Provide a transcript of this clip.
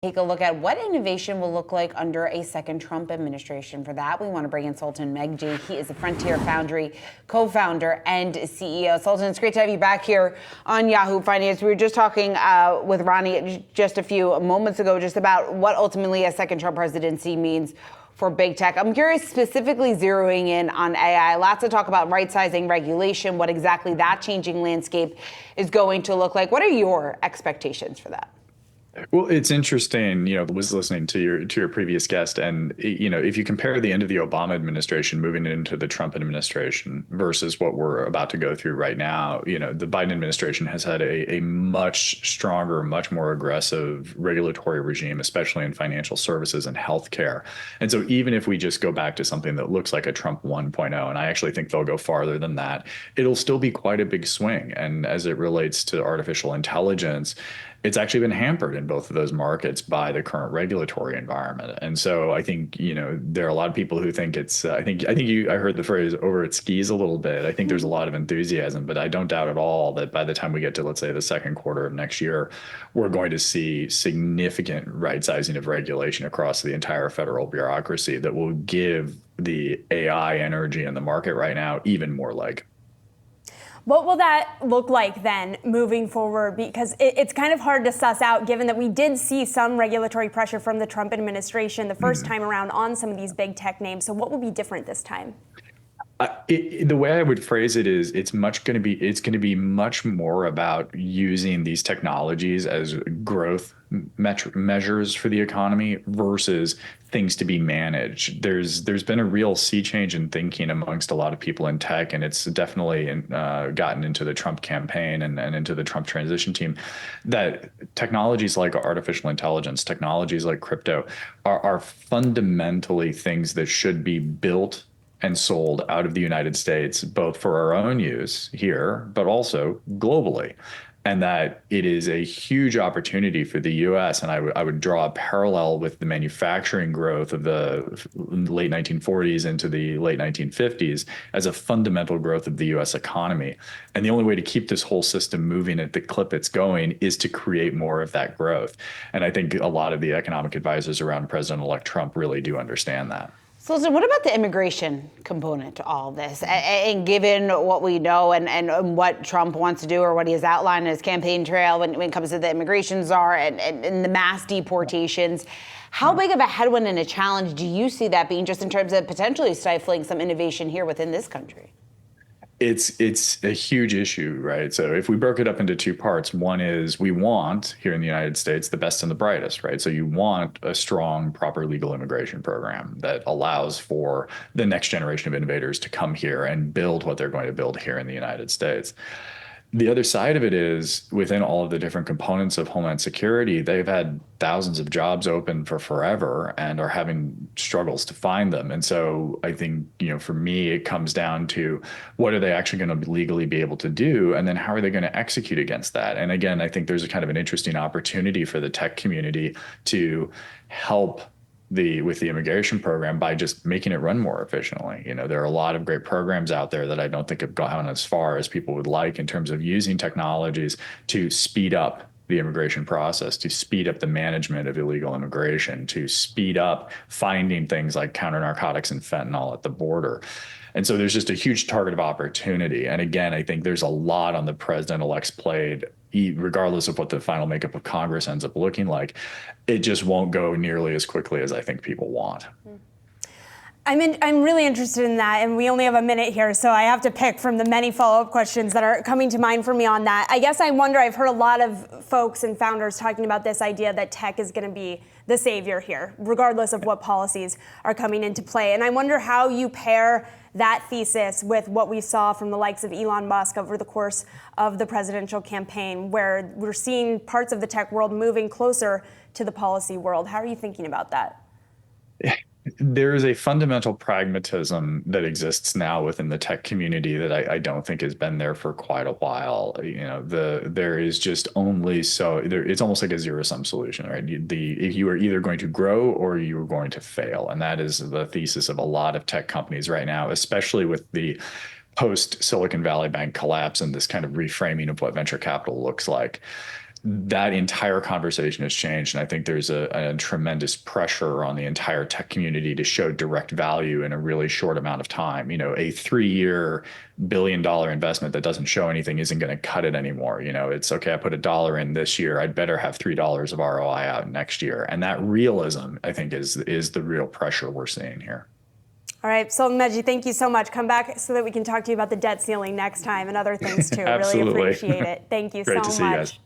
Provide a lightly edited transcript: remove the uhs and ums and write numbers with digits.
Take a look at what innovation will look like under a second Trump administration. For that, we want to bring in Sultan Meghji. He is the Frontier Foundry co-founder and CEO. Sultan, it's great to have you back here on Yahoo Finance. We were just talking with Ronnie just a few moments ago just about what ultimately a second Trump presidency means for big tech. I'm curious, specifically zeroing in on AI. Lots of talk about right-sizing regulation, what exactly that changing landscape is going to look like. What are your expectations for that? Well, it's interesting, was listening to your previous guest, and if you compare the end of the Obama administration moving into the Trump administration versus what we're about to go through right now, the Biden administration has had a much stronger, much more aggressive regulatory regime, especially in financial services and healthcare. And so even if we just go back to something that looks like a Trump 1.0, and I actually think they'll go farther than that, it'll still be quite a big swing. And as it relates to artificial intelligence, it's actually been hampered in both of those markets by the current regulatory environment. And so I think, there are a lot of people who think it's, I heard the phrase over its skis a little bit. I think there's a lot of enthusiasm, but I don't doubt at all that by the time we get to, let's say, the second quarter of next year, we're going to see significant right sizing of regulation across the entire federal bureaucracy that will give the AI energy in the market right now even more leg. What will that look like then moving forward? Because it's kind of hard to suss out, given that we did see some regulatory pressure from the Trump administration the first time around on some of these big tech names. So what will be different this time? The way I would phrase it is it's going to be much more about using these technologies as growth measures for the economy versus things to be managed. There's been a real sea change in thinking amongst a lot of people in tech, and it's definitely gotten into the Trump campaign and into the Trump transition team, that technologies like artificial intelligence, technologies like crypto are fundamentally things that should be built and sold out of the United States, both for our own use here, but also globally. And that it is a huge opportunity for the US. And I would draw a parallel with the manufacturing growth of the late 1940s into the late 1950s as a fundamental growth of the US economy. And the only way to keep this whole system moving at the clip it's going is to create more of that growth. And I think a lot of the economic advisors around President-elect Trump really do understand that. So what about the immigration component to all of this? And given what we know and what Trump wants to do or what he has outlined in his campaign trail when it comes to the immigration czar and the mass deportations, how big of a headwind and a challenge do you see that being just in terms of potentially stifling some innovation here within this country? It's a huge issue, right? So if we broke it up into two parts, one is we want here in the United States the best and the brightest, right? So you want a strong, proper legal immigration program that allows for the next generation of innovators to come here and build what they're going to build here in the United States. The other side of it is within all of the different components of Homeland Security, they've had thousands of jobs open for forever and are having struggles to find them. And so I think, for me, it comes down to what are they actually going to legally be able to do? And then how are they going to execute against that? And again, I think there's a kind of an interesting opportunity for the tech community to help with the immigration program by just making it run more efficiently. There are a lot of great programs out there that I don't think have gone as far as people would like in terms of using technologies to speed up the immigration process, to speed up the management of illegal immigration, to speed up finding things like counter narcotics and fentanyl at the border. And so there's just a huge target of opportunity. And again, I think there's a lot on the president-elect's plate, regardless of what the final makeup of Congress ends up looking like. It just won't go nearly as quickly as I think people want. I'm really interested in that, and we only have a minute here, so I have to pick from the many follow-up questions that are coming to mind for me on that. I guess I wonder, I've heard a lot of folks and founders talking about this idea that tech is going to be the savior here, regardless of what policies are coming into play. And I wonder how you pair that thesis with what we saw from the likes of Elon Musk over the course of the presidential campaign, where we're seeing parts of the tech world moving closer to the policy world. How are you thinking about that? There is a fundamental pragmatism that exists now within the tech community that I don't think has been there for quite a while. There is just only it's almost like a zero-sum solution, right? You are either going to grow or you are going to fail. And that is the thesis of a lot of tech companies right now, especially with the post Silicon Valley Bank collapse and this kind of reframing of what venture capital looks like. that entire conversation has changed. And I think there's a tremendous pressure on the entire tech community to show direct value in a really short amount of time. A 3-year billion-dollar investment that doesn't show anything isn't going to cut it anymore. It's okay, I put $1 in this year, I'd better have $3 of ROI out next year. And that realism, I think, is the real pressure we're seeing here. All right, Sultan Meghji, thank you so much. Come back so that we can talk to you about the debt ceiling next time and other things too. Really Absolutely. appreciate it. Thank you Great so to see you much. guys.